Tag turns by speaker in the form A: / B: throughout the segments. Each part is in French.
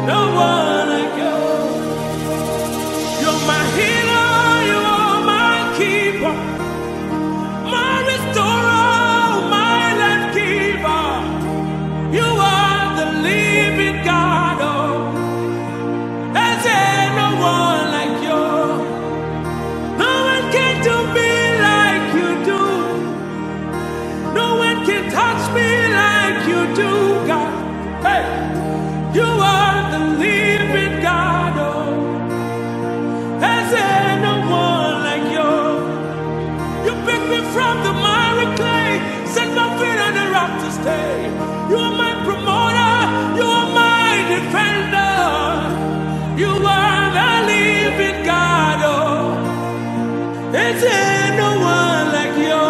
A: no one like you. You're my healer, you are my keeper, my restorer, my life giver. You are the living God. Oh, there's no one like you. No one can do me like you do. No one can touch me like you do, God. Hey, you are the living God. Oh, there's no one like you. You picked me from the miry clay, set my feet on the rock to stay. You are my promoter, you are my defender. You are the living God. Oh, there's no one like you.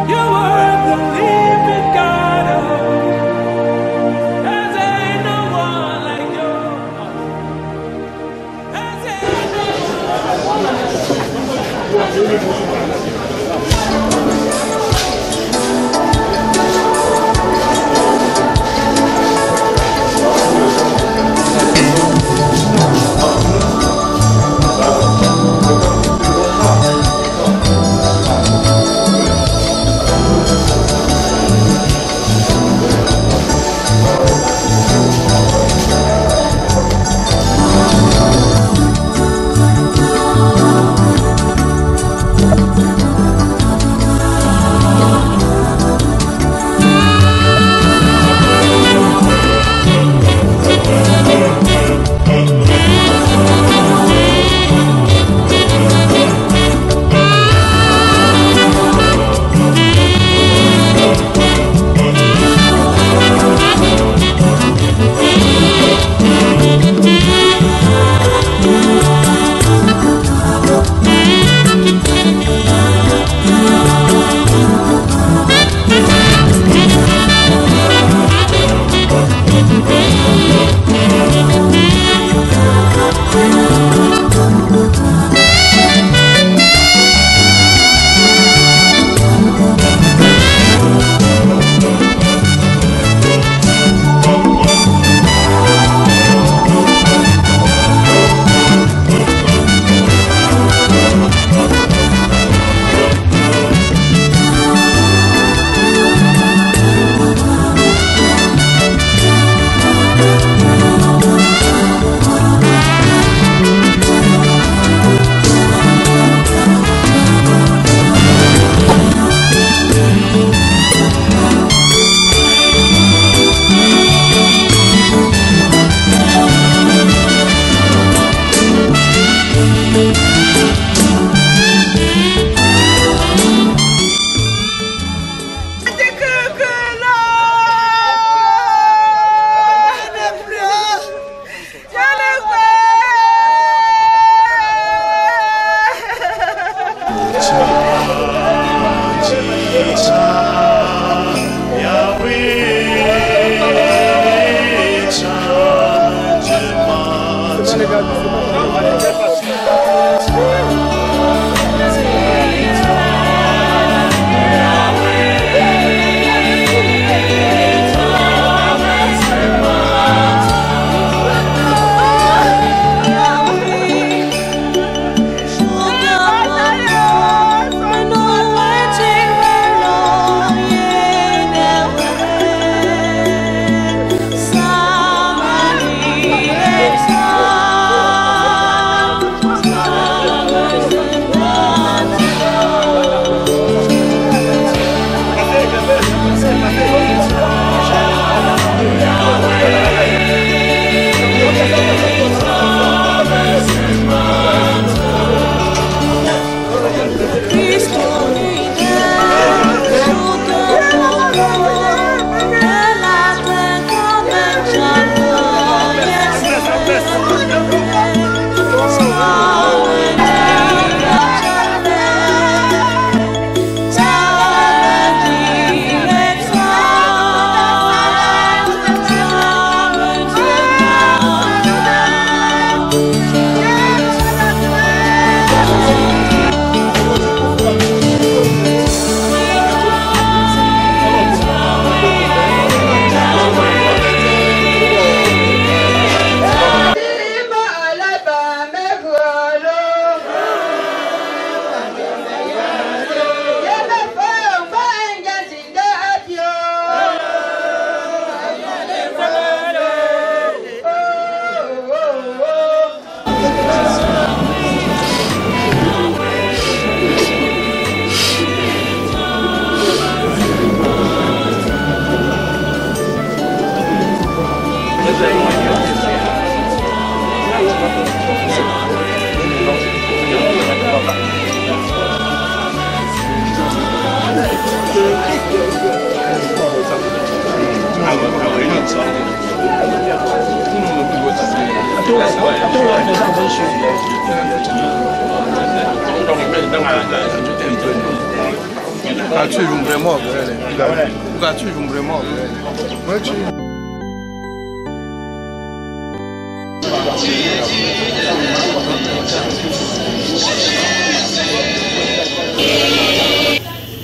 A: You are the living God. Oh, there's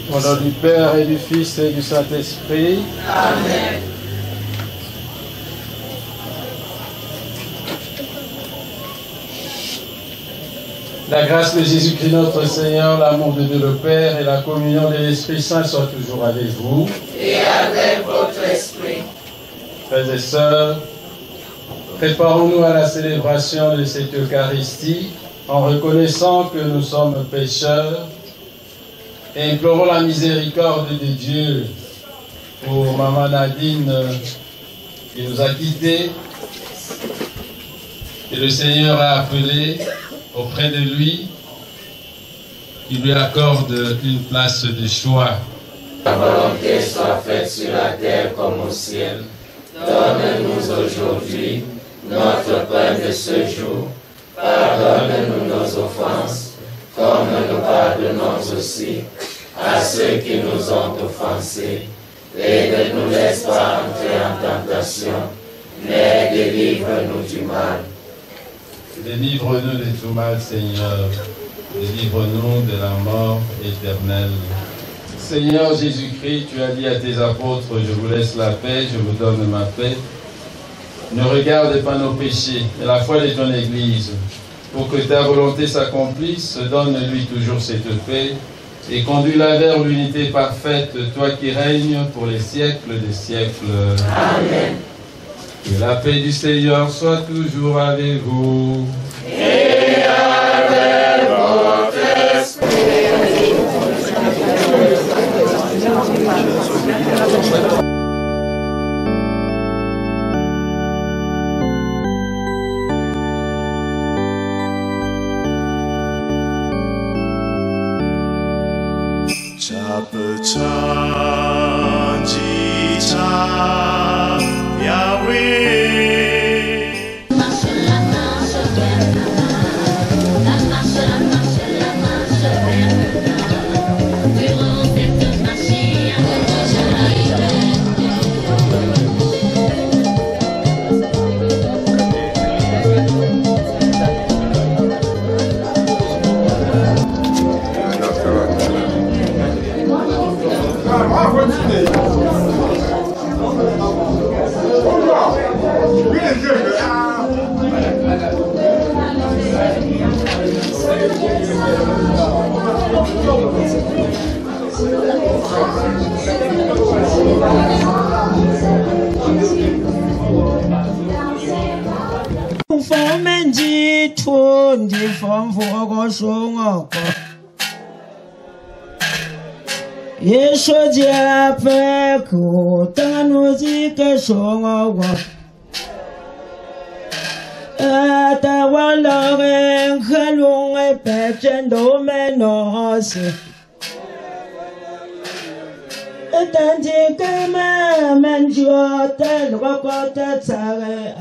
B: Au nom du Père et du Fils et du Saint-Esprit. Amen. La grâce de Jésus-Christ notre Seigneur, l'amour de Dieu le Père et la communion de l'Esprit Saint soient toujours avec vous.
C: Et avec votre esprit.
B: Frères et sœurs, préparons-nous à la célébration de cette Eucharistie en reconnaissant que nous sommes pécheurs et implorons la miséricorde de Dieu pour Maman Nadine qui nous a quittés et le Seigneur a appelé auprès de lui, qui lui accorde une place de choix.
C: Ta volonté soit faite sur la terre comme au ciel. Donne-nous aujourd'hui notre pain de ce jour. Pardonne-nous nos offenses, comme nous pardonnons aussi à ceux qui nous ont offensés. Et ne nous laisse pas entrer en tentation, mais délivre-nous du mal.
B: Délivre-nous de tout mal, Seigneur. Délivre-nous de la mort éternelle. Seigneur Jésus-Christ, tu as dit à tes apôtres, je vous laisse la paix, je vous donne ma paix. Ne regarde pas nos péchés, mais la foi de ton Église. Pour que ta volonté s'accomplisse, donne-lui toujours cette paix et conduis-la vers l'unité parfaite, toi qui règnes pour les siècles des siècles.
C: Amen.
B: Que la paix du Seigneur soit toujours avec vous.
C: Et avec votre esprit.
D: Yesho diape kutanu zike shongo ata walore khalunge pechendo menose etanji kama manjo tel wakota tsare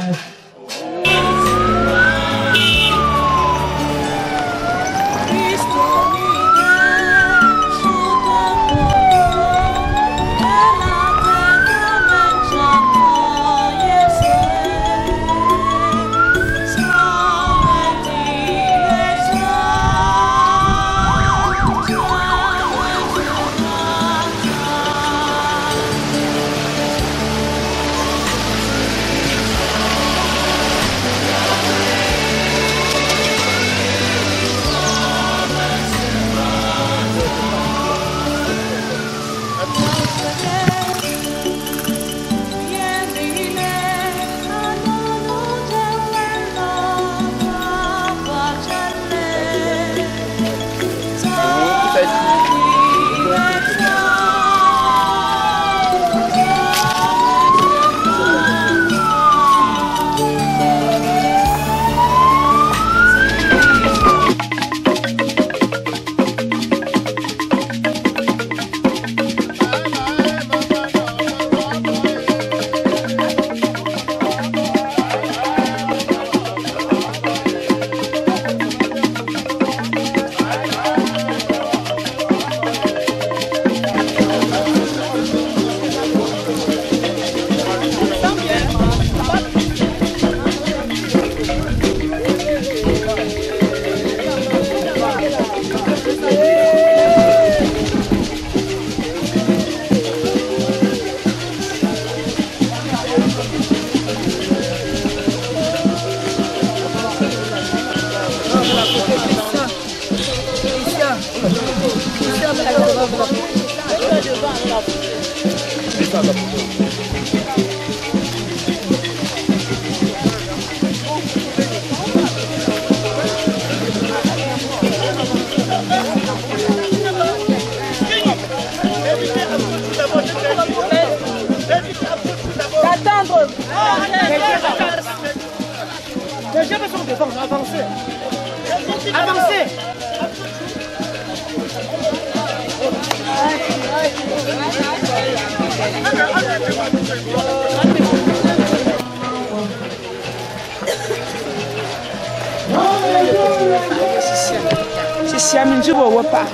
E: Attendre. Les gens sont devant, avancez. Avancez. C'est un minute pour pas.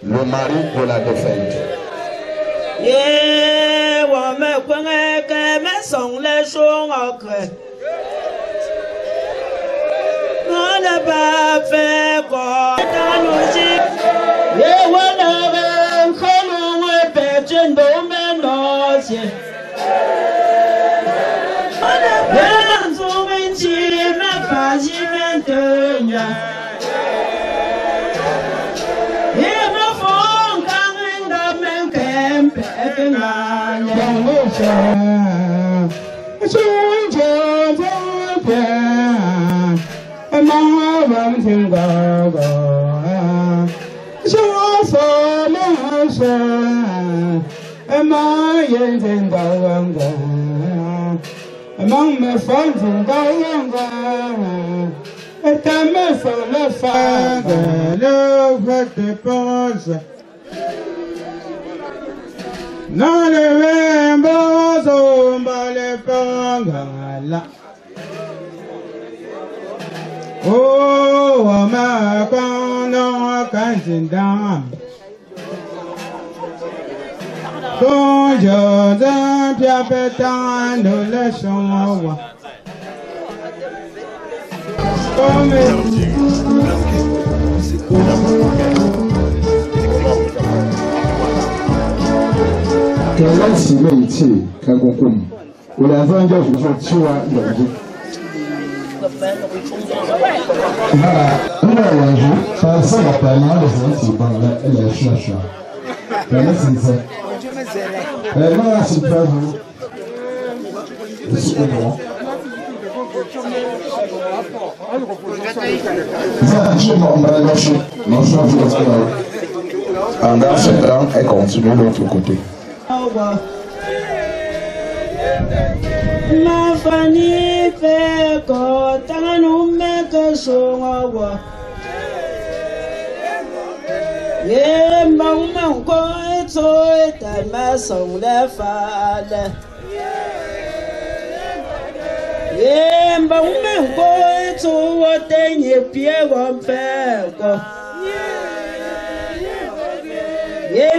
F: Le mari de la défunte.
G: Among my friends and going et ta main sur le father, love at the pause. Non le rainbows on le pangala. Oh, ma kono kanzindam. Quand je t'aime, tu peux t'en le change.
F: Quelle similité, Kagokum, ou la zone de Joshua Yogi. Voilà, on a un jour, ça sent la peine de se faire la chacha. La sincère. Voilà, c'est pas vous. C'est bon. Pendant ce temps, elle continue de l'autre côté.
D: Ma famille fait que nous mettons sur moi. Yé, maman, quoi, tu es ta maison, la fade. Yé, maman, quoi, tu es ta pied, on fait quoi. Yé,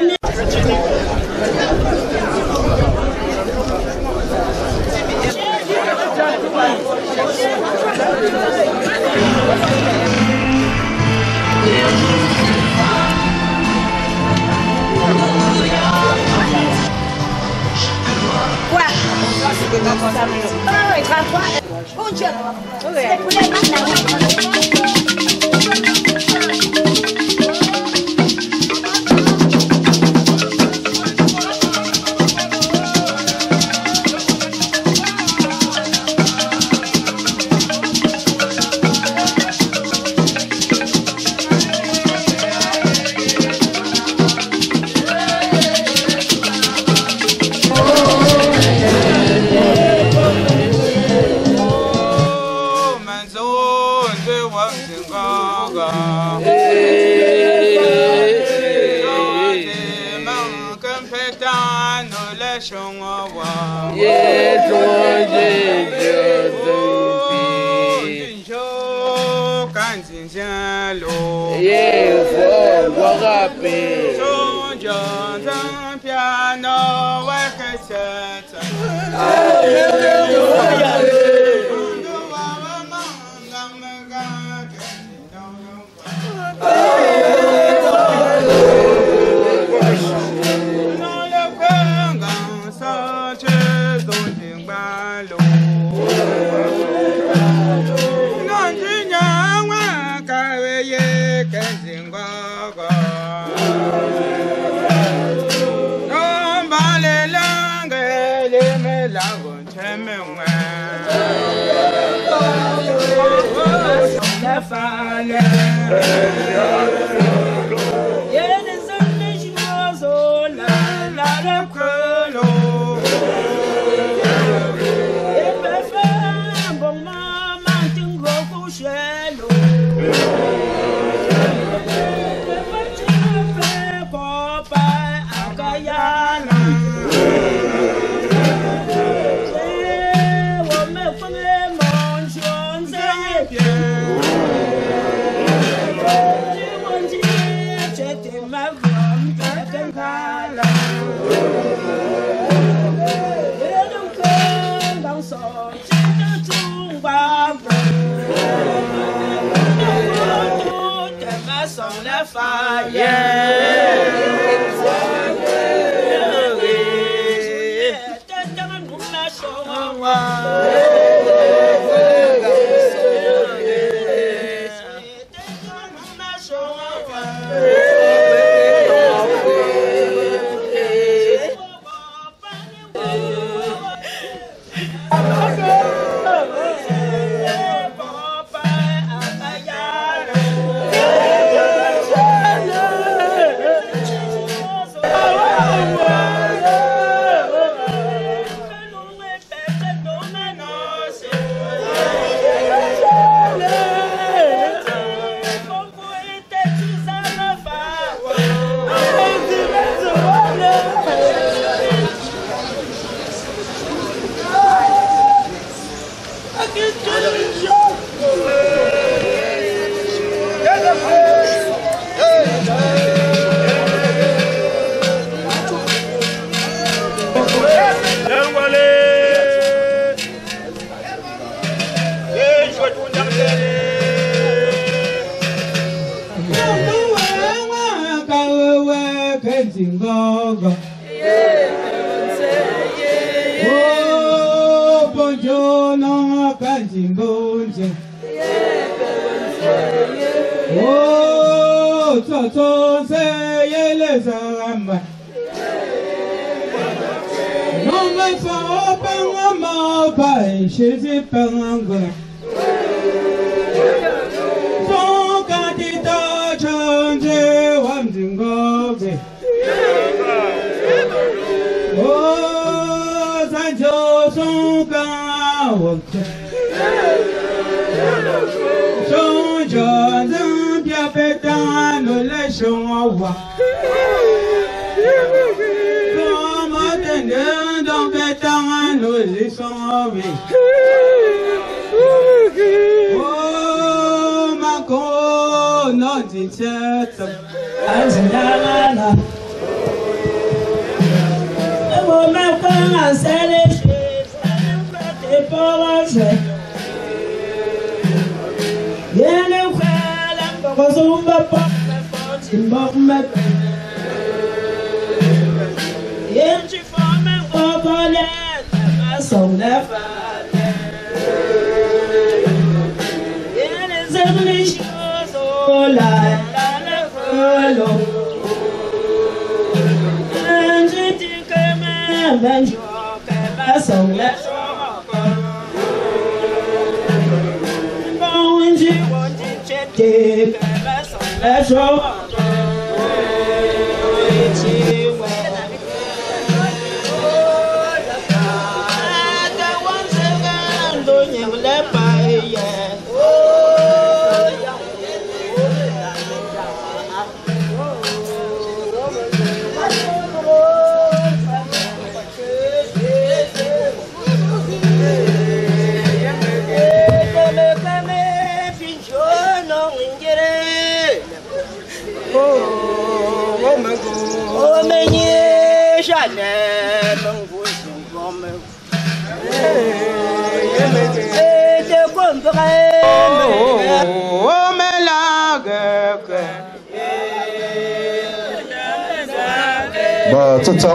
F: Bon, tout ça.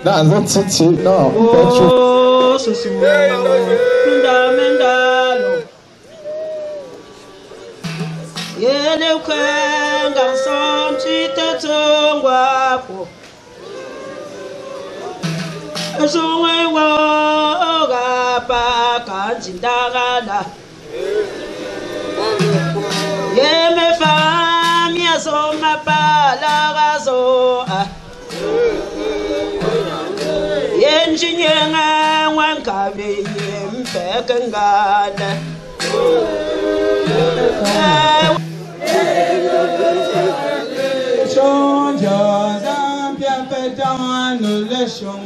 F: Non, c'est non.
D: Oh, c'est fundamental. Yele kwenga somchi tetongwa po. Esuwe wa oga pa kanjindagala. Yeme fami asoma pala gazo. Yenjinyenga wankabe yempekengala.
G: Nous laissons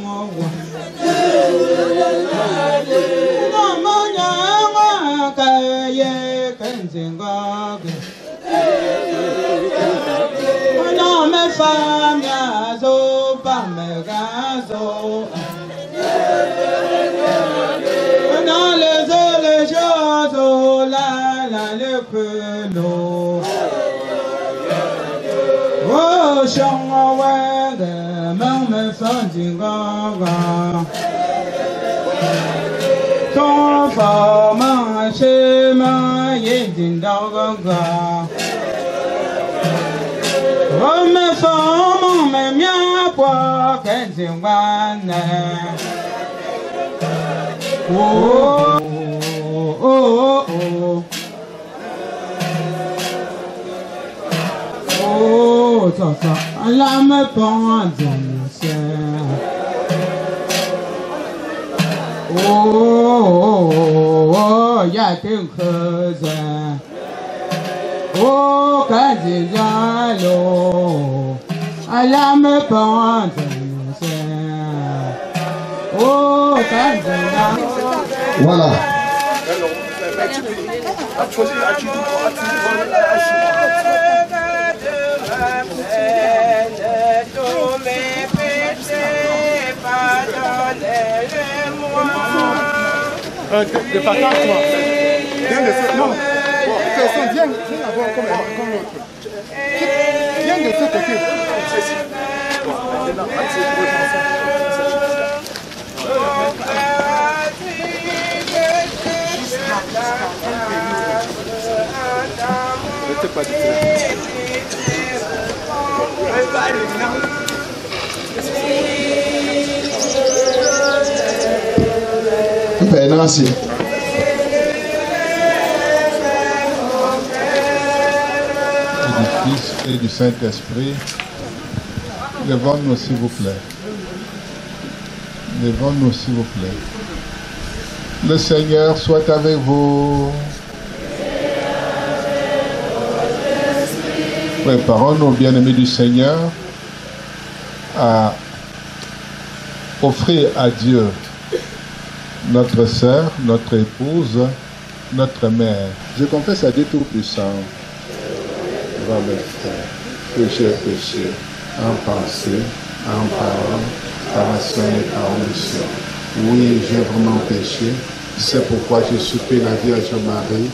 G: ton format chemin yedin daga me forme me mia kwa kenzingwana oh oh oh oh ça la me pense oh, ya te khza. Oh, kazijalo. Alam pense. Oh, kazijalo.
F: Voilà.
H: De partage, toi. Viens de ce... Non. Personne, viens avoir comme l'autre. Viens de ce côté. Ne pas du tout.
F: Merci.
H: Du Fils et du Saint-Esprit, levons-nous s'il vous plaît. Levons-nous s'il vous plaît. Le Seigneur soit avec vous. Préparons-nous, bien-aimés du Seigneur, à offrir à Dieu notre sœur, notre épouse, notre mère. Je confesse à Dieu Tout-Puissant, va me faire que j'ai péché en pensée, en parole, par action et par omission. Oui, j'ai vraiment péché. C'est pourquoi je supplie la Vierge Marie,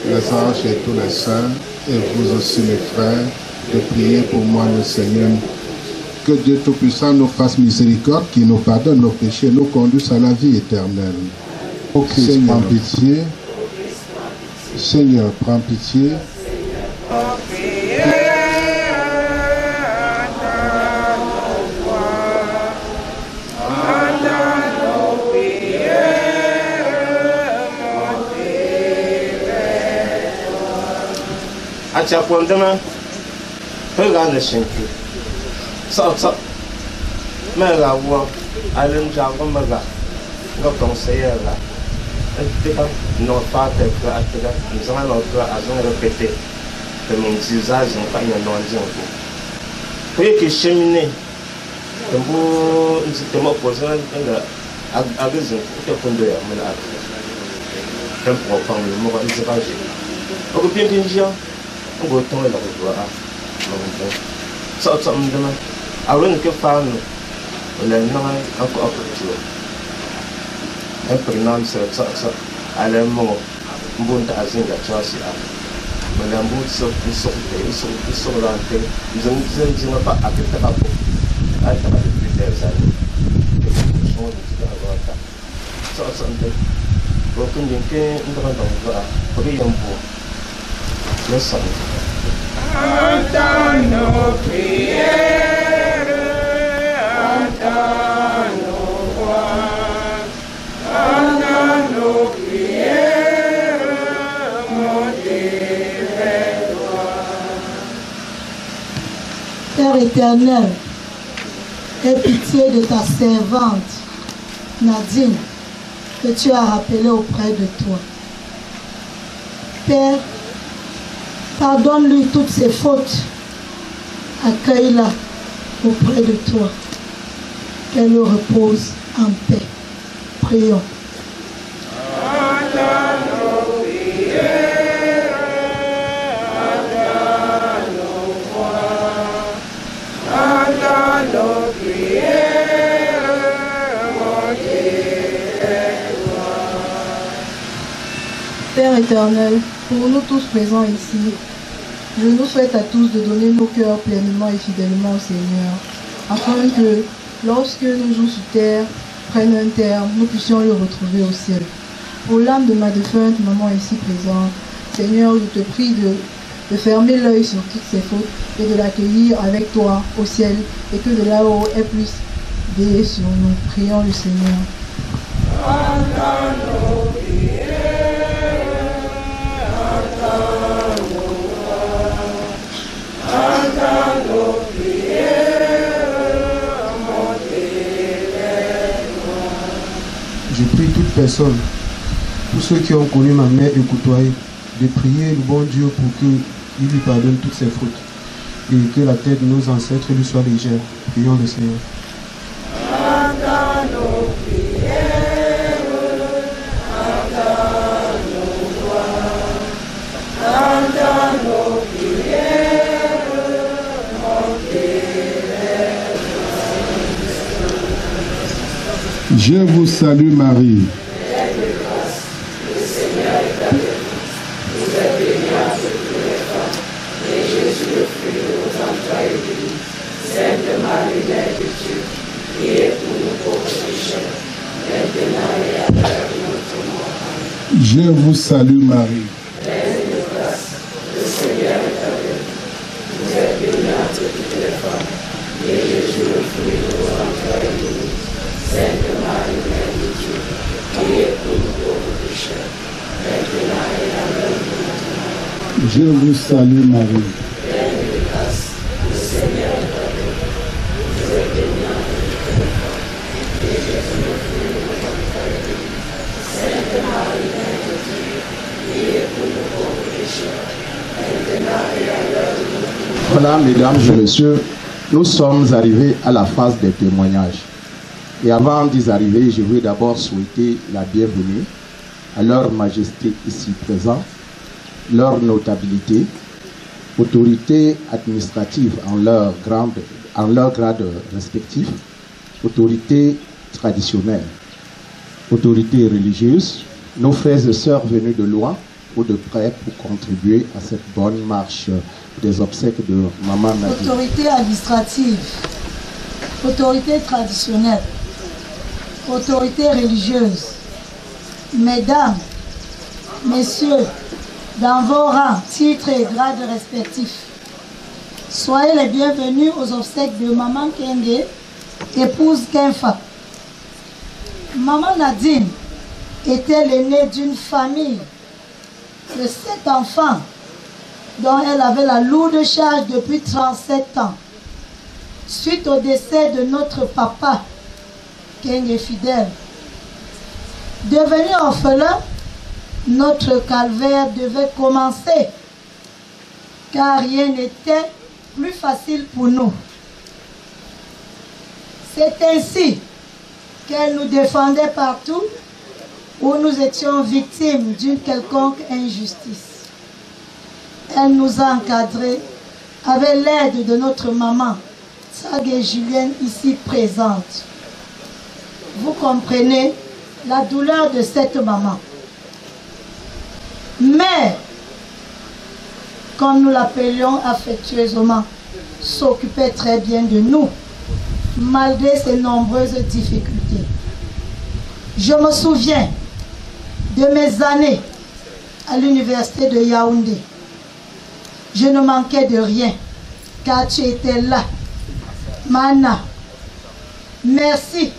H: les anges et tous les saints, et vous aussi mes frères, de prier pour moi le Seigneur. Que Dieu Tout-Puissant nous fasse miséricorde, qui nous pardonne nos péchés, nous conduise à la vie éternelle. Ô Christ, Seigneur, prends pitié. Seigneur, prends pitié.
I: Achapondama, regarde le chien. Ça, mais la voix, elle me dit comme ça. Nous conseillons là. Nos pas de nous allons répéter que mon usage n'est pas une non-disant. Pour que cheminer, que vous nous opposons à raison, que vous devez amener à faire. Un profond, le mot va nous arranger. On peut bien dire, on va tomber dans le doigt. Ça, me demande. Alors, que faire nous? le nom encore plus. Un prénom c'est ça, à la mort, bon à zinga chasi à. Mais la bout sur ils sont là, ils ont pas à que t'as pas. Ah, t'as pas de plus ça. Ça, donc il y a un grand endroit, pour y aller. Le sang.
G: Entends nos prières, entends nos voix, entends nos prières, montez vers toi.
J: Père éternel, aie pitié de ta servante, Nadine, que tu as rappelée auprès de toi. Père, pardonne-lui toutes ses fautes. Accueille-la auprès de toi. Qu'elle repose en paix. Prions.
G: Entends nos prières, entends nos voix, entends nos prières, montez vers toi.
J: Père éternel, pour nous tous présents ici, je nous souhaite à tous de donner nos cœurs pleinement et fidèlement au Seigneur, afin que, lorsque nos jours sur terre prennent un terme, nous puissions le retrouver au ciel. Pour l'âme de ma défunte maman ici présente, Seigneur, je te prie de fermer l'œil sur toutes ses fautes et de l'accueillir avec toi au ciel, et que de là-haut elle puisse veiller sur nous. Prions le Seigneur.
K: Je prie toute personne, tous ceux qui ont connu ma mère et côtoyé, de prier le bon Dieu pour qu'il lui pardonne toutes ses fautes et que la tête de nos ancêtres lui soit légère. Prions le Seigneur.
G: Entends nos prières, entends nos voix, entends nos prières, montez vers toi.
H: Je vous salue Marie. Je vous salue Marie.
C: Pleine de grâce, le Seigneur est avec vous. Vous êtes bénie entre toutes les femmes, et Jésus, le fruit de vos entrailles, béni. Sainte Marie, Mère de Dieu, priez pour nous pauvres pécheurs, maintenant et à l'heure de notre mort.
H: Je vous salue Marie.
C: Pleine de grâce, le Seigneur est avec vous. Vous êtes bénie entre toutes les femmes, et Jésus, le fruit de vos entrailles, béni. Sainte Marie, Mère de Dieu, priez pour nous pauvres pécheurs, maintenant et à l'heure de notre mort.
L: Voilà, mesdames et messieurs, nous sommes arrivés à la phase des témoignages. Et avant d'y arriver, je veux d'abord souhaiter la bienvenue à leur majesté ici présente, leur notabilité, autorité administrative en leur grade respectif, autorité traditionnelle, autorité religieuse, nos frères et sœurs venus de loin ou de près pour contribuer à cette bonne marche des obsèques de Maman Nadine.
J: Autorité administrative, autorité traditionnelle, autorité religieuse, mesdames, messieurs, dans vos rangs, titres et grades respectifs, soyez les bienvenus aux obsèques de Maman Kenge, épouse Kenfa. Maman Nadine était l'aînée d'une famille de 7 enfants dont elle avait la lourde charge depuis 37 ans. Suite au décès de notre papa, Kenge Fidèle, devenu orphelin, notre calvaire devait commencer, car rien n'était plus facile pour nous. C'est ainsi qu'elle nous défendait partout où nous étions victimes d'une quelconque injustice. Elle nous a encadrés avec l'aide de notre maman, Tsag et Julienne ici présentes.
M: vous comprenez la douleur de cette maman. Mais, comme nous l'appelions affectueusement, s'occupait très bien de nous, malgré ses nombreuses difficultés. Je me souviens de mes années à l'université de Yaoundé. Je ne manquais de rien, car tu étais là. Mana, merci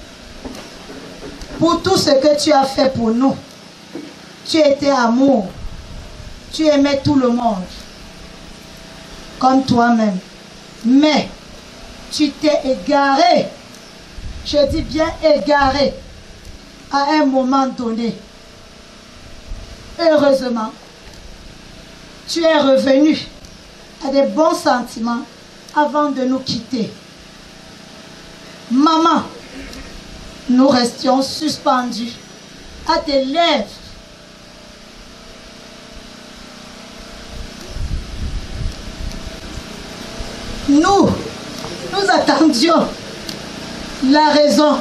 M: pour tout ce que tu as fait pour nous. Tu étais amour. Tu aimais tout le monde, comme toi-même. Mais tu t'es égaré, je dis bien égaré, à un moment donné. Heureusement, tu es revenu à des bons sentiments avant de nous quitter. Maman, nous restions suspendus à tes lèvres. Nous attendions la raison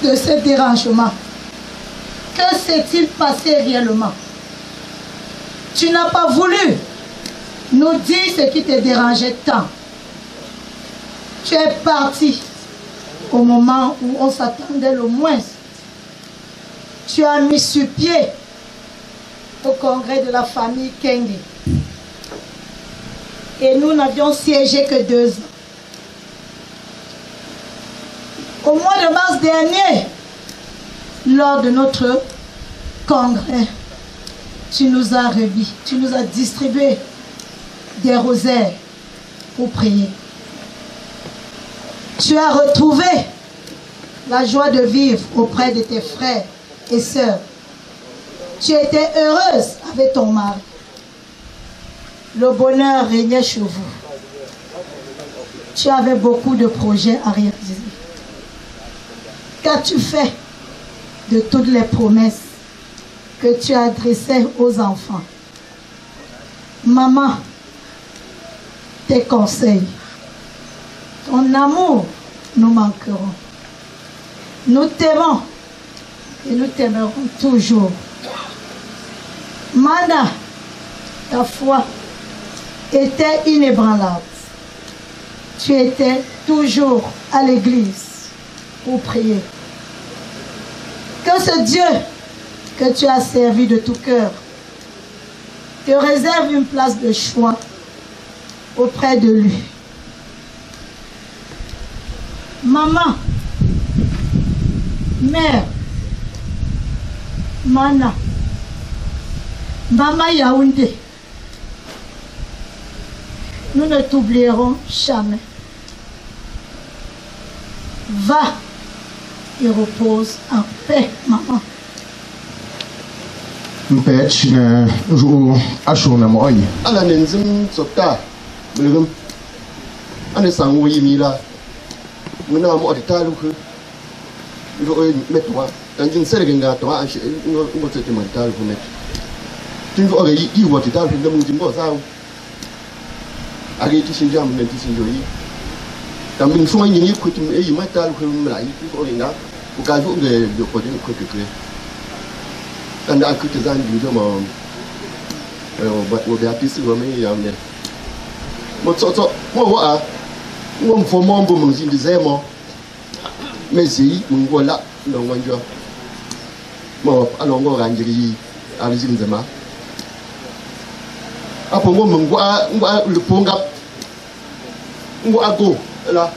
M: de ce dérangement. Que s'est-il passé réellement? Tu n'as pas voulu nous dire ce qui te dérangeait tant. Tu es parti au moment où on s'attendait le moins. Tu as mis sur pied au congrès de la famille Kenge. Et nous n'avions siégé que 2 ans. Au mois de mars dernier, lors de notre congrès, tu nous as remis, tu nous as distribué des rosaires pour prier. Tu as retrouvé la joie de vivre auprès de tes frères et sœurs. Tu étais heureuse avec ton mari. Le bonheur régnait chez vous. Tu avais beaucoup de projets à réaliser. Qu'as-tu fait de toutes les promesses que tu as adressées aux enfants? Maman, tes conseils, ton amour nous manqueront. Nous t'aimons et nous t'aimerons toujours. Mana, ta foi était inébranlable. Tu étais toujours à l'église pour prier. Que ce Dieu que tu as servi de tout cœur te réserve une place de choix auprès de lui. Maman, mère, Mana, Maman Yaoundé, nous ne t'oublierons jamais. Va et repose en paix, maman.
L: Mpech na jou ashona mo oyi.
N: Ala nenzim sokta. Mulum. Ane sanwo yimila. Muna mo atitalu ku. Ngo metwa. Tanjin sergenga to a ngo tete mental ku met. Tingo ore yi wo atitalu ku ngamu jimbo sawo. Age ti sinjam men ti sinjoyi. Tambin suma nyinyi ku tim e yimatal ku mlai ku oringa. Ku ka ju de ko de ko ke. And I could design you but will be happy to remain young there. But so, what one for more women in the Zemo Messi, Mungola, no one job. More along Orangery, Alizim the ma. Upon woman, what Lupong up, what go, la.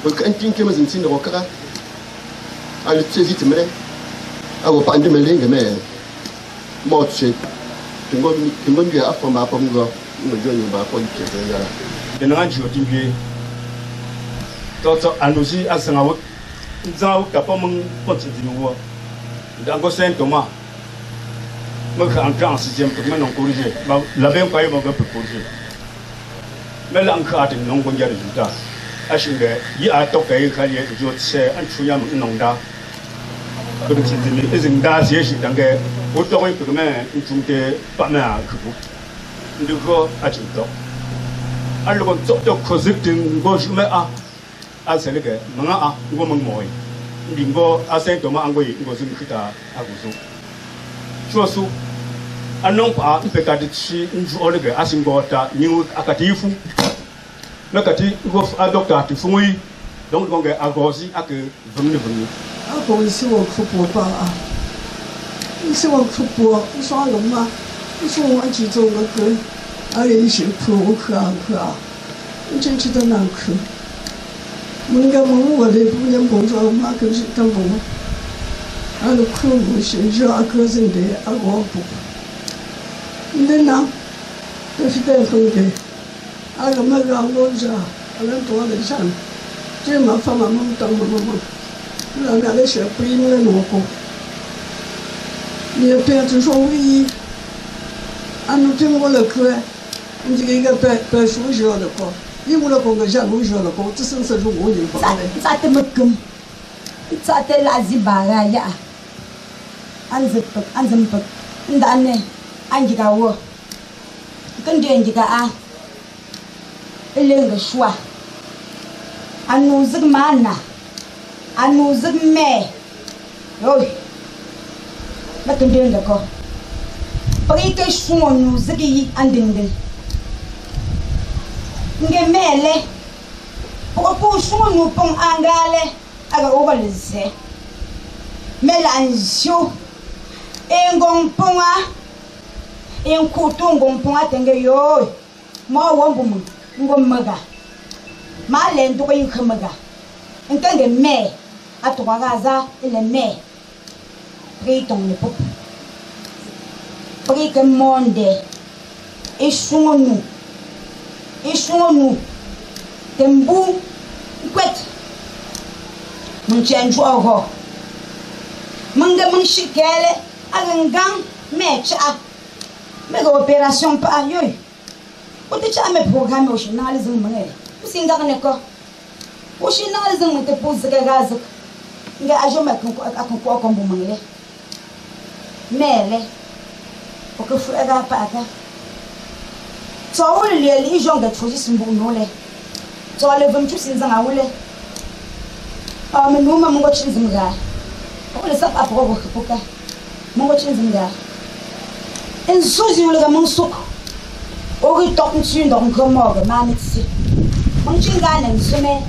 N: But can't think him as in the Rocker. I'll say it to me. I will find him a link, man. More shape. To go to up from my pongo, join you by point.
O: The Nanjo TV. Doctor Anusi as an hour. Zao Capomon puts it in the war. The Ango Saint Thomas. Moka and Transition for men on Corrige, but Labem Paymo proposal. Melancat in Nongonja resulta. I should get ye are talking career to George say and Chuyam Nonda. Isn't that yes, you can get what the way to the man into the Pana Kubu. You go at your top. I look on top of Cositing Bosch Mea as a little Mana woman boy. lingo asen to ma angoi ngo zumi kita aguzo chuosu anon pa impekati chi nju olege asingota niu akatifu nakati go a docteur ti fumui donc gonge agosi ak vumni
P: ako isi wo fupo pa isi wo fupo so lo ma isi wo anji zo wo ke ale isi pro ka真知道难去。mun ga mun wa le bu yan bon zo ma ke shi tan bon a lo ku mu shi jo a ko zin de a go bu de na de fi de ko de a ga ma ga lo ja a lan to de shan je ma fa ma mun tang ma la ga le shi pu yin le no ko ni pe tu so wi a no te mo le ko ni ga pe su jo de ko因为那个像农学那个，只是说我有方面。
M: 咋这么跟？咋的垃圾巴拉呀？俺怎么不？你那呢？俺这个我，跟着这个啊，两个说，俺弄这个嘛呢？俺弄这个咩？哟，那跟着这个，不一个说弄这个俺等等。nge mele opo shunu pong angale aga obalise melanjo engong ponga enkutu ngong ponga tenge yo ma wombu ngom maga ma le ndo ko yikhamaga nkenge me atwagaza ile me pritong le pop prik monde e shunu Ishunu tembu kwet mun chanjo ho manga mun shikele agangang mecha mega opération pa yoy o te chame programme o journalisme mangere usinga ne ko o journalisme te pose ga gaz nga ajo akon ko kombo mangere mele o ko fu aga pa aka so wole le ijon ga tfoji simbu nole so le vum tu sinza nga wole menuma mungo chinzimga wole sa pa pro ko mungo chinzimga en sozi wole ga mun sok o ri tok nti ndo ngomo ga manitsi mun chinga ne nsume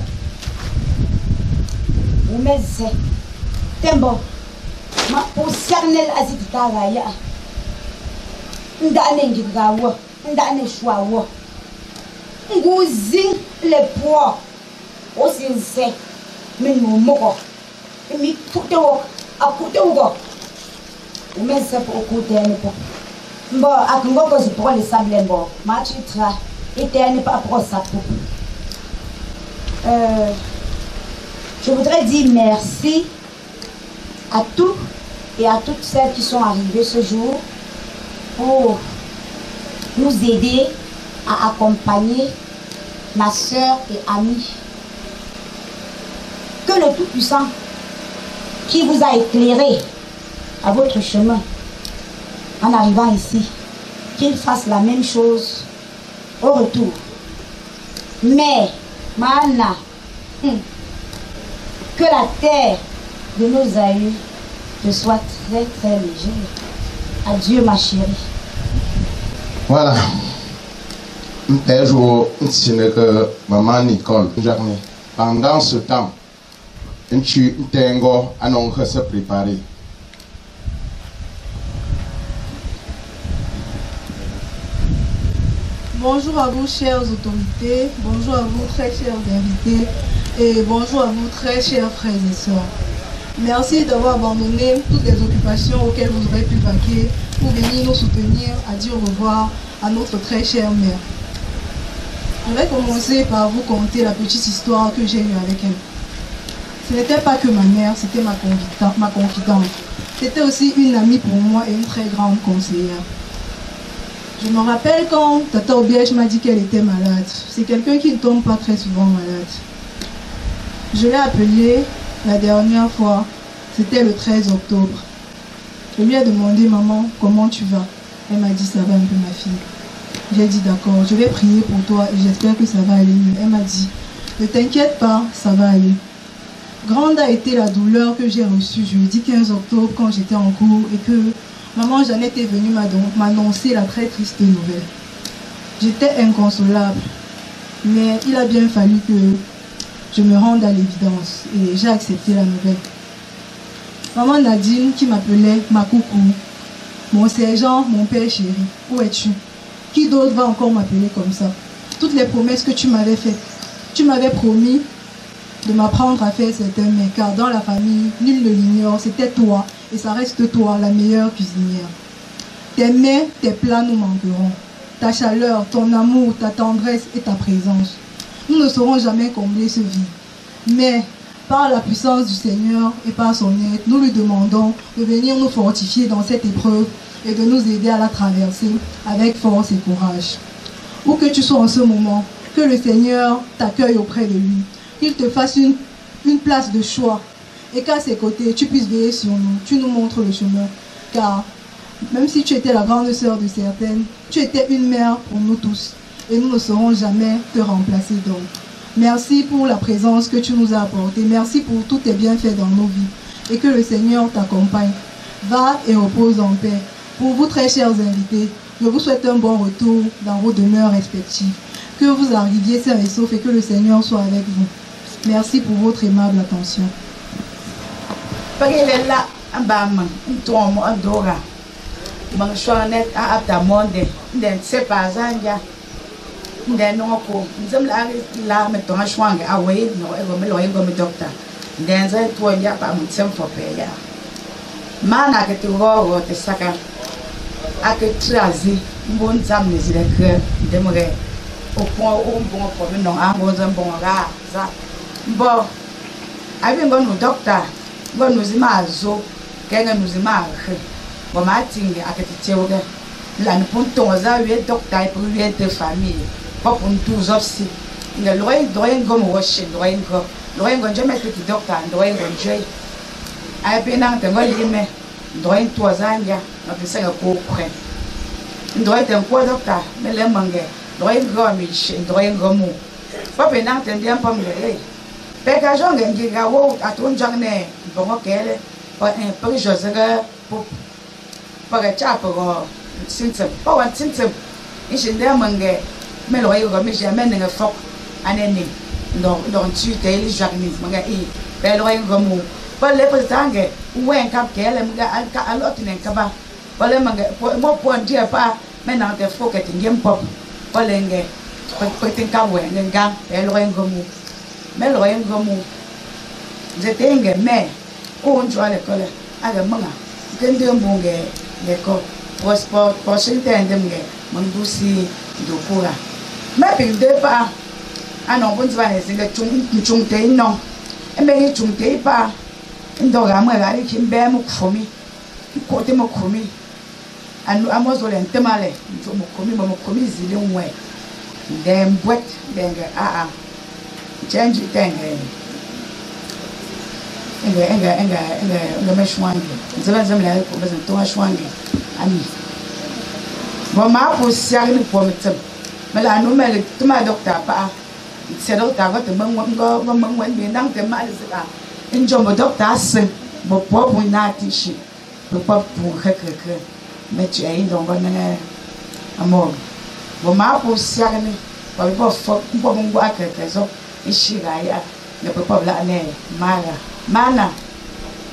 M: umeze tembo ma po signal azita ga ya ndane ngiga wo ndane shwa wo nguzing le poids aussi c'est mais nous moko mi putte wo akute wo mais c'est pour côté ne pas bon akongo ko pour les sables bon match tra était ne pas pour ça je voudrais dire merci à tous et à toutes celles qui sont arrivées ce jour pour nous aider à accompagner ma sœur et amie. Que le Tout-Puissant qui vous a éclairé à votre chemin en arrivant ici, qu'il fasse la même chose au retour. Mais, Mana, que la terre de nos aïeux te soit très très légère. Adieu ma chérie.
L: Voilà. Un jour, que maman Nicole, pendant ce temps, tu as se préparer.
J: Bonjour à vous, chères autorités, bonjour à vous, très chers invités, et bonjour à vous, très chers frères et sœurs. Merci d'avoir abandonné toutes les occupations auxquelles vous aurez pu vaquer pour venir nous soutenir, à dire au revoir à notre très chère mère. Je vais commencer par vous conter la petite histoire que j'ai eue avec elle. Ce n'était pas que ma mère, c'était ma confidente. C'était aussi une amie pour moi et une très grande conseillère. Je me rappelle quand Tata Obièche m'a dit qu'elle était malade. C'est quelqu'un qui ne tombe pas très souvent malade. Je l'ai appelée la dernière fois, c'était le 13 octobre. Je lui ai demandé, maman, comment tu vas? Elle m'a dit, ça va un peu ma fille. J'ai dit, d'accord, je vais prier pour toi et j'espère que ça va aller mieux. Elle m'a dit, ne t'inquiète pas, ça va aller. Grande a été la douleur que j'ai reçue jeudi 15 octobre quand j'étais en cours et que maman Jeannette est venue m'annoncer la très triste nouvelle. J'étais inconsolable, mais il a bien fallu que je me rende à l'évidence et j'ai accepté la nouvelle. Maman Nadine qui m'appelait ma coucou, mon sergent, mon père chéri, où es-tu? Qui d'autre va encore m'appeler comme ça? Toutes les promesses que tu m'avais faites. Tu m'avais promis de m'apprendre à faire certains mets, car dans la famille, nul ne l'ignore, c'était toi, et ça reste toi, la meilleure cuisinière. Tes mets, tes plats nous manqueront. Ta chaleur, ton amour, ta tendresse et ta présence. Nous ne saurons jamais combler ce vide. Mais, par la puissance du Seigneur et par son aide, nous lui demandons de venir nous fortifier dans cette épreuve et de nous aider à la traverser avec force et courage. Où que tu sois en ce moment, que le Seigneur t'accueille auprès de lui, qu'il te fasse une place de choix et qu'à ses côtés, tu puisses veiller sur nous, tu nous montres le chemin. Car même si tu étais la grande sœur de certaines, tu étais une mère pour nous tous et nous ne saurons jamais te remplacer donc. Merci pour la présence que tu nous as apportée. Merci pour tous tes bienfaits dans nos vies et que le Seigneur t'accompagne. Va et repose en paix. Pour vous très chers invités, je vous souhaite un bon retour dans vos demeures respectives. Que vous arriviez sains et saufs et que le Seigneur soit avec vous. Merci pour votre aimable attention.
Q: Au point où on peut non un bon gars ça bon avec un docteur bon nous images qu'un nous images bon matin à que tu vois là nous pontons ça oui docteur pour lui de famille pas pour tous aussi il a loin comme rocher loin jamais que docteur loin joy à peine dans te voler mais loin toi ça ya on peut ça ko près loin te quoi docteur mais les mangues doyen gomi doyen gomu papa na tendem pam le peka jonge ngiga wo atun jangne bongo kele pa en pa josega po pa cha po sinse pa wan sinse ishinde mange me loyen gomi jamais ne fok aneni donc tu te li jangne manga i pe loyen gomu pa le presange wen kap kele mga alka alotine kaba pa le manga mo po ndia pa me na te fok etingem pop Olenge, peut-être qu'à ouais, les gars, elle aurait un gommou. Mais elle aurait un gommou. J'étais un gars, mais, où on joue à l'école, à la manga, quand on bon gars, l'école, pour chanter un dem gars, mon dossier de coura. Mais puis, de pas, ah non, bon, tu vas les chung non. Et bien, les chung pas, une doga, moi, là, qui me bat mon fourmi, côté mon fourmi. Amozo le ntemale mo komi zile nwe dem bwet denga change tenga enga meshwangi zama ko bazan to shwangi ani bo ma po siagni po mitem mala no mele tuma doctor pa se doctor go te mangwan bi nang te ma zika injo mo doctor sen bo po bu na tishi bo po bu khakaka mais tu es donc un amour. Bon, ma pour siagni, pas bon boire quelque chose. Ici, là, ne peut pas l'année. Mana,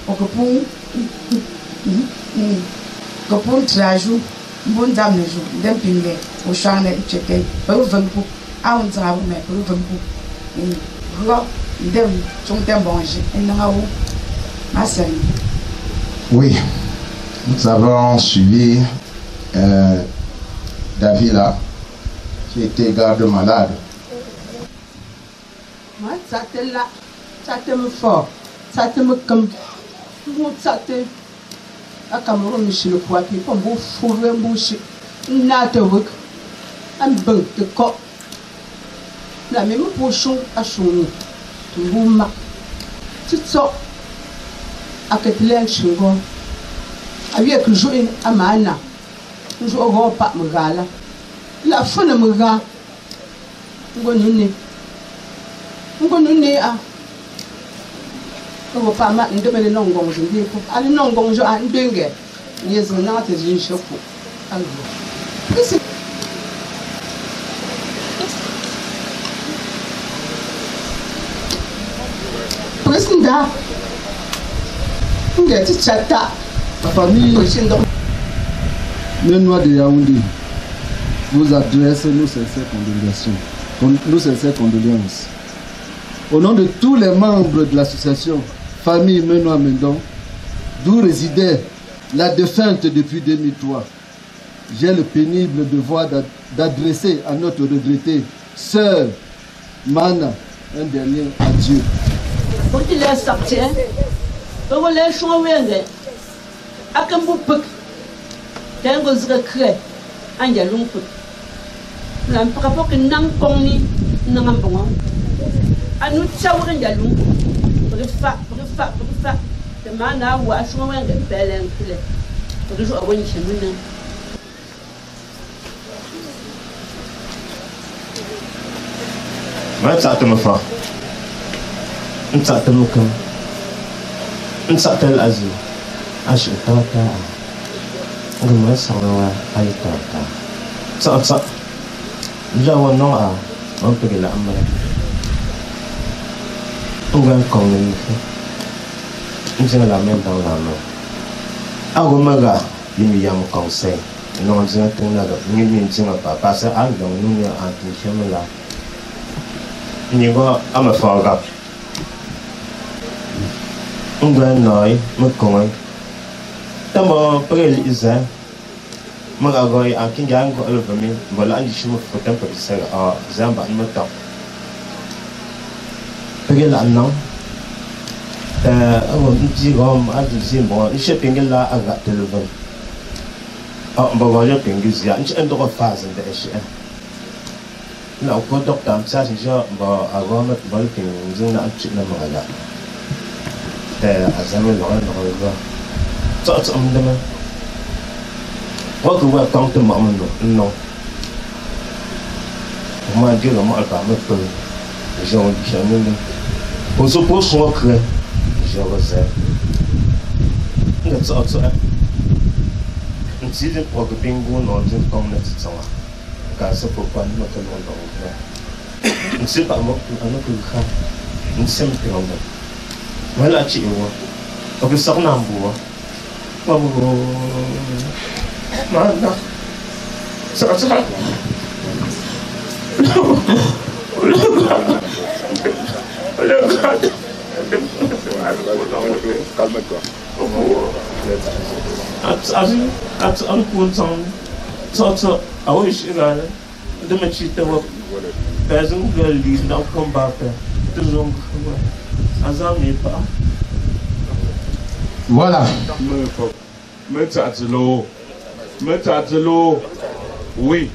Q: au pour trajou, bon dame le jour, d'un pingé, au champ de checker, pas au vent à un travail, mais pour le vent d'un son manger, et non à où, ma sœur.
L: Oui. Nous avons suivi Davila, qui était garde malade.
P: Moi, ça te là, ça te me fort, ça te me comme, ça te, à Cameroun, monsieur le poitiers, comme vous fourrez un boucher, n'a te work, un bon de corps. La même pochon à chouiner, tout boum, tout ça, à que tu l'aies chez vous. Avec le jour à Mana, le jour au pas me gala. La fin de me gala, on va nous à
R: Ko pa ma ndo me no ngong jo bi ko. Ani no ngong jo an benge. Ni zo na te jin shoku. Algo. Président.
N: La famille Menois de Yaoundé vous adresse nos sincères condoléances. Au nom de tous les membres de l'association Famille Menois Mendon, d'où résidait la défunte depuis 2003, j'ai le pénible devoir d'adresser à notre regrettée sœur Mana un dernier adieu.
D: Akambu pek tango zga kre anja lumpu lam pakapok nang kongni nang bongo anu chawre anja lumpu rifa de mana wa shuma wenge belen kle to jo awon chemuna
I: ma ta'tam fa انت تمكن انت الازل عشان توتا ngomong sama ayo tota saat jawa noa mau pergi lah amal tunggal kau ni jangan lama tahu lama aku maga ini yang kau say non jangan tunggal ini jangan apa pasal anda nunya anti siapa ini gua amat faham tunggal noi mekong tamo pergi izah magagoi akin gang ko alubami bala anji shimo fotam pa isa zamba matok pergi la anong awon ji gom adu zimbo ishe pergi la aga telefon bawaja pergi zia inch endo ko faz nda ishe la ko doktor sa si jo ba agomat bal king zina anchi na magaga azamel lo ba so amdama waktu buat kau tu mak mendo, no. Mak dia mak alpa betul. Jangan jangan ni. Poso semua keren. Jangan saya. Enggak soal. Nanti dia waktu pinggu nanti kau nanti sama. Kasih perempuan macam mana? Nanti pak mak anak kerja. Nanti sempat orang. Malah cik awak. Tapi sekarang nampu. Kamu mana? Saat.
H: Calme-toi.
I: Aku pun sang. Awak istilah. Demi cerita awak. Pasang gali nak kembali. Terus azam ni pak.
H: Voilà.
S: Metatelo, oui,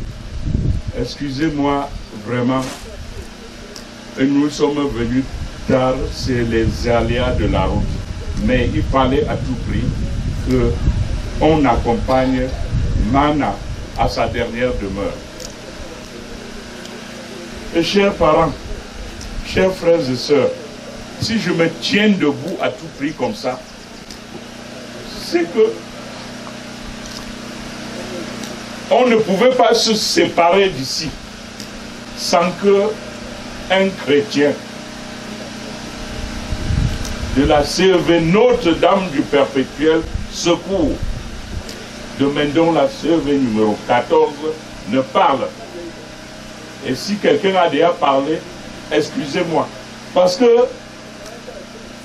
S: excusez-moi vraiment, nous sommes venus tard, c'est les aléas de la route, mais il fallait à tout prix qu'on accompagne Mana à sa dernière demeure. Et chers parents, chers frères et sœurs, si je me tiens debout à tout prix comme ça, c'est que on ne pouvait pas se séparer d'ici sans que un chrétien de la CEV Notre-Dame du Perpétuel Secours de Mendon, la CEV numéro 14, ne parle. Et si quelqu'un a déjà parlé, excusez-moi. Parce que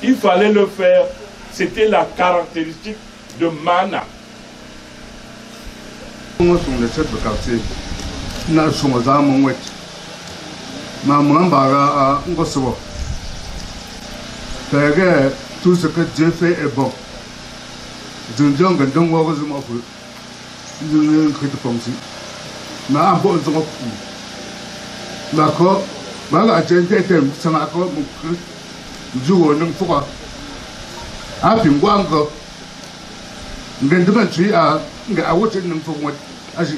S: il fallait le faire. C'était la caractéristique de Mana.
H: Nous sommes les chefs de quartier. Nous sommes dans mon wet. Maman Bara a Ngosovo. Tout ce que Dieu fait est bon. Je ne dis pas que je ne sais pas si mais un bon jour. D'accord. Voilà, j'ai été ça m'a encore jour non pourquoi. Ah, puis moi encore. Je ne sais pas si à votre nom pour moi. Ah, j'ai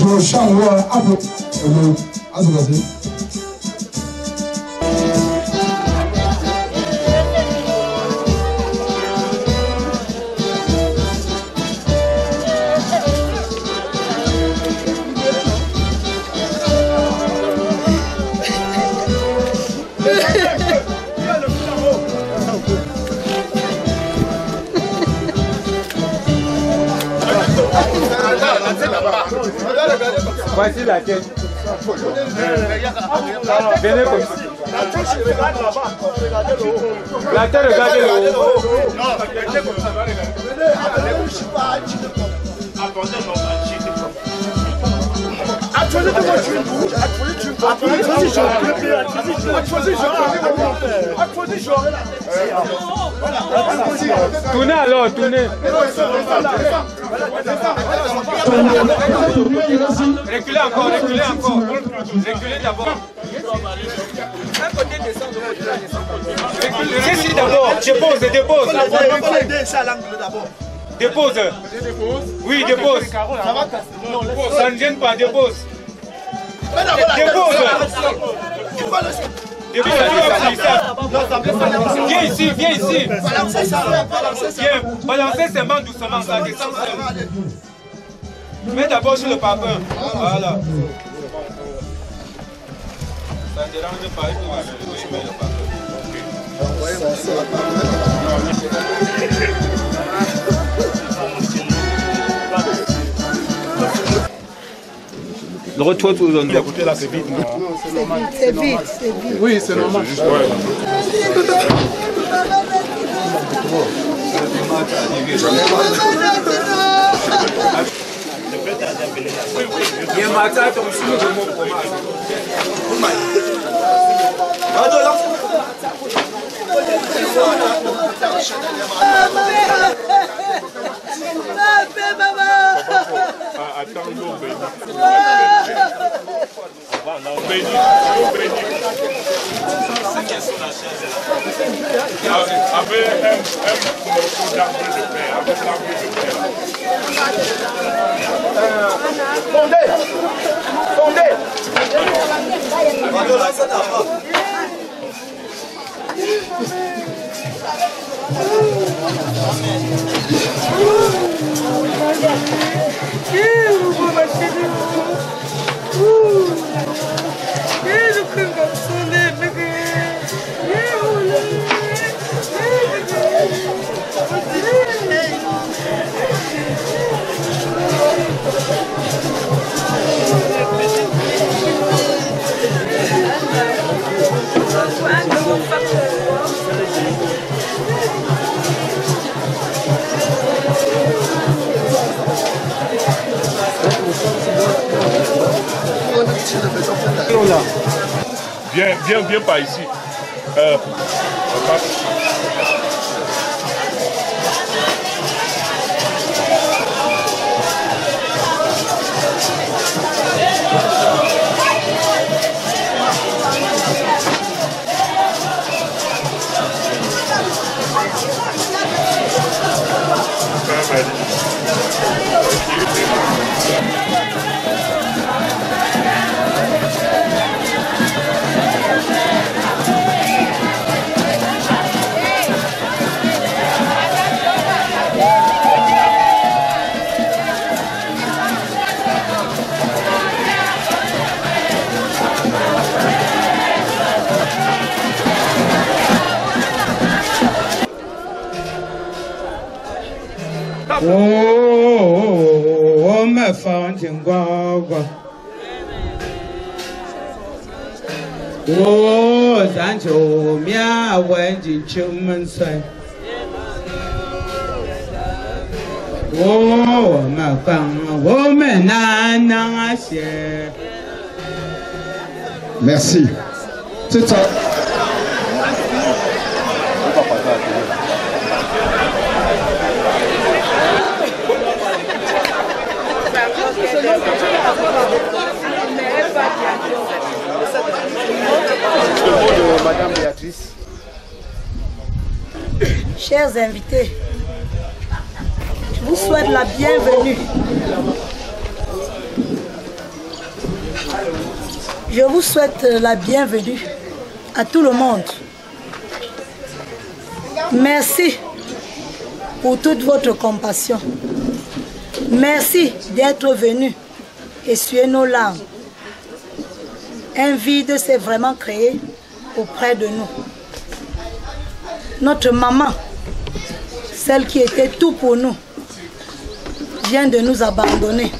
F: so shan wa abu azgazi
G: Voici la tête. Venez comme ça. La tête, regardez le haut. Tournez alors, tournez. Reculez encore, reculez encore. Reculez d'abord. Qu'est-ce d'abord? Dépose, dépose. Dépose. Oui, dépose. Ça ne gêne pas, dépose. Dépose. Viens ici, viens ici. Viens, balancez ses mains doucement, ça descend. Mets d'abord sur le parfum. Voilà. Ça ne dérange pas, il faut mettre le parfum. Le retour tout le monde. Écoutez là, c'est vite, non?
M: C'est vite, c'est vite.
G: Oui, c'est normal. Il y a un matin, comme si nous devons fromage.
S: Attends, l'eau bénie. Avec un morceau d'arbre de pain, avec l'arbre de pain.
G: Fondez! Fondez!
S: Viens par ici.
G: Oh, my fountain, go. Oh, Sancho, Mia, when you children say. Oh, my femme, woman, I share.
F: Merci. C'est ça.
G: Madame Béatrice.
M: Chers invités, je vous souhaite la bienvenue Je vous souhaite la bienvenue à tout le monde. Merci pour toute votre compassion. Merci d'être venu essuyer nos larmes. Un vide s'est vraiment créé auprès de nous. Notre maman, celle qui était tout pour nous, vient de nous abandonner.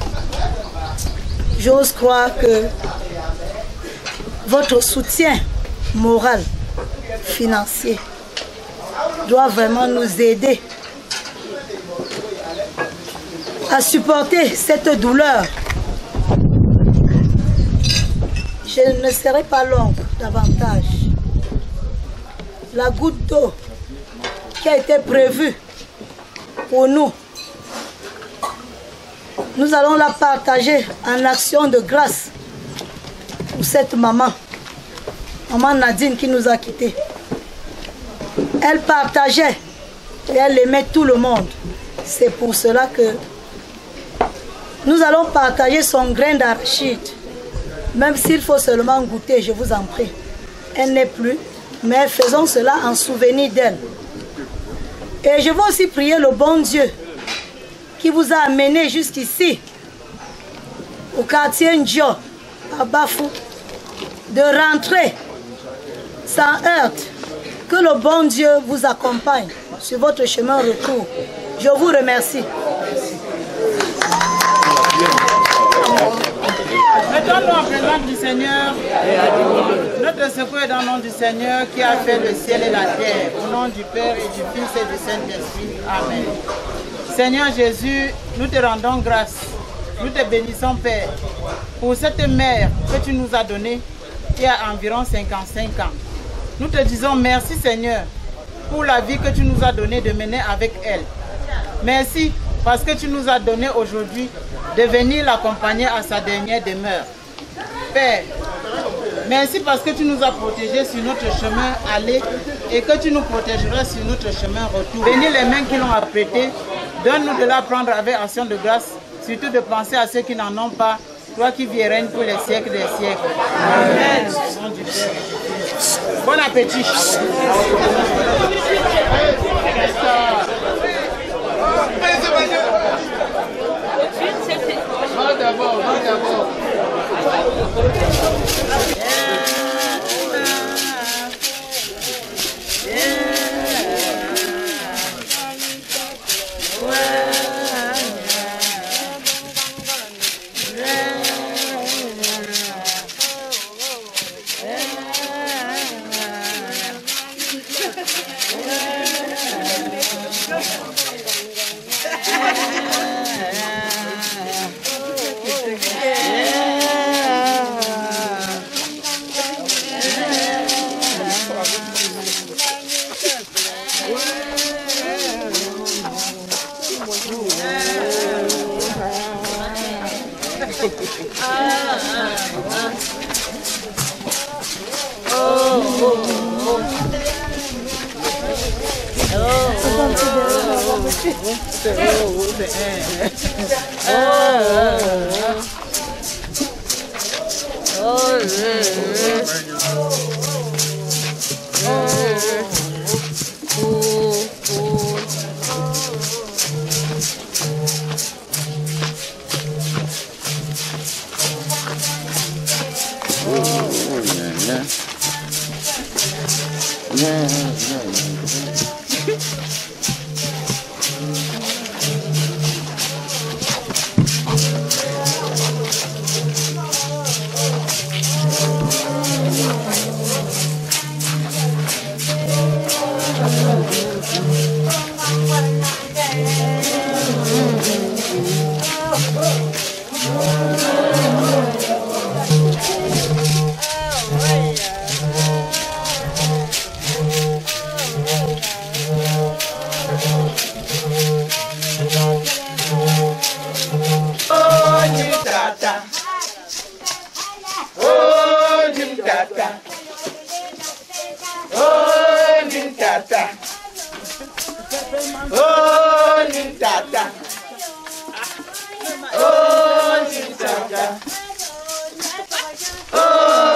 M: J'ose croire que votre soutien moral, financier, doit vraiment nous aider à supporter cette douleur. Je ne serai pas longue davantage. La goutte d'eau qui a été prévue pour nous, nous allons la partager en action de grâce pour cette maman, maman Nadine qui nous a quittés. Elle partageait et elle aimait tout le monde. C'est pour cela que nous allons partager son grain d'arachide. Même s'il faut seulement goûter, je vous en prie. Elle n'est plus, mais faisons cela en souvenir d'elle. Et je veux aussi prier le bon Dieu qui vous a amené jusqu'ici, au quartier Ndjo, à Bafou, de rentrer sans heurte. Que le bon Dieu vous accompagne sur votre chemin retour. Je vous remercie.
E: Mettons-nous en présence du Seigneur. Notre secours est dans le nom du Seigneur qui a fait le ciel et la terre. Au nom du Père et du Fils et du Saint-Esprit. Amen. Seigneur Jésus, nous te rendons grâce. Nous te bénissons, Père, pour cette mère que tu nous as donnée qui a environ 55 ans. Nous te disons merci, Seigneur, pour la vie que tu nous as donnée de mener avec elle. Merci parce que tu nous as donné aujourd'hui de venir l'accompagner à sa dernière demeure. Père, merci parce que tu nous as protégés sur notre chemin aller et que tu nous protégeras sur notre chemin retour. Bénis les mains qui l'ont apprêté, donne-nous de la prendre avec action de grâce, surtout de penser à ceux qui n'en ont pas, toi qui vis et règnes pour les siècles des siècles. Amen. Au nom du Père. Bon appétit. D'abord.
A: Oh,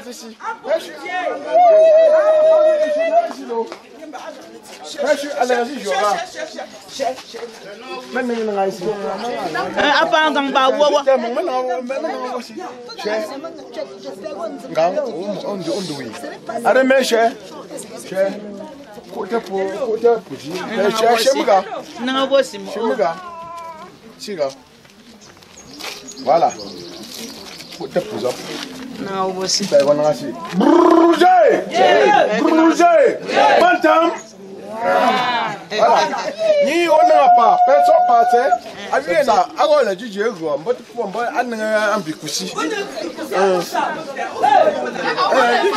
N: Reste ici. Je suis allergique, Jora. Maintenant, il y a ici. Voilà. Bantam. Voilà. Ni on n'a pas. Personne passait. Avec ça, alors la DJ go. Mbot pour mbot an ambikusi. DJ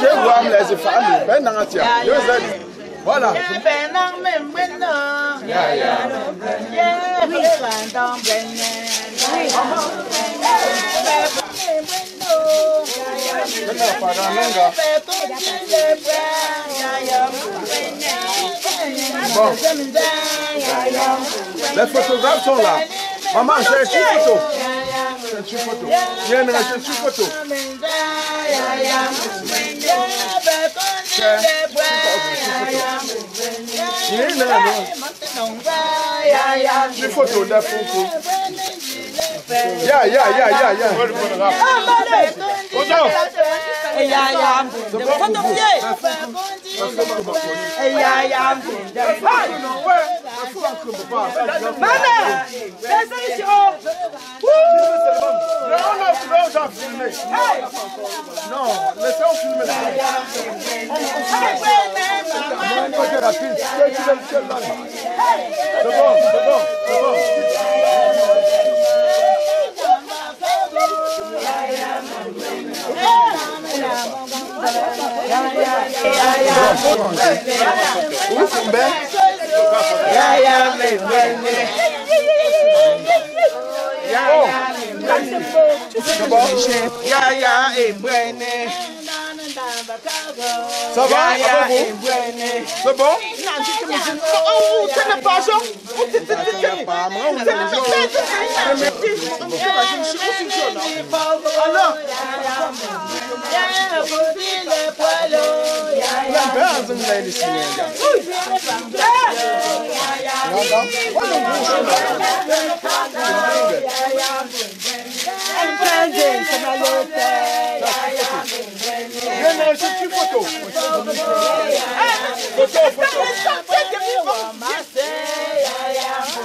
N: go am les femmes. Ben nangatia. Voilà. Bon. Les photographes sont là. Maman, j'ai une photo. J'ai une photo. Il y a une photo. Une photo, des photos. Non, laissez-moi filmer. C'est bon, c'est bon, c'est bon. Ça va avec vous?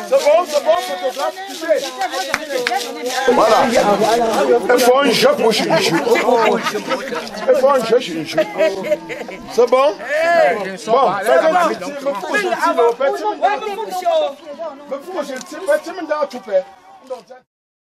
N: C'est bon? C'est bon, photographe, tu sais. Voilà. Il faut un jeu pour une chute. Il faut un jeu pour une chute. C'est bon? Bon, faites un petit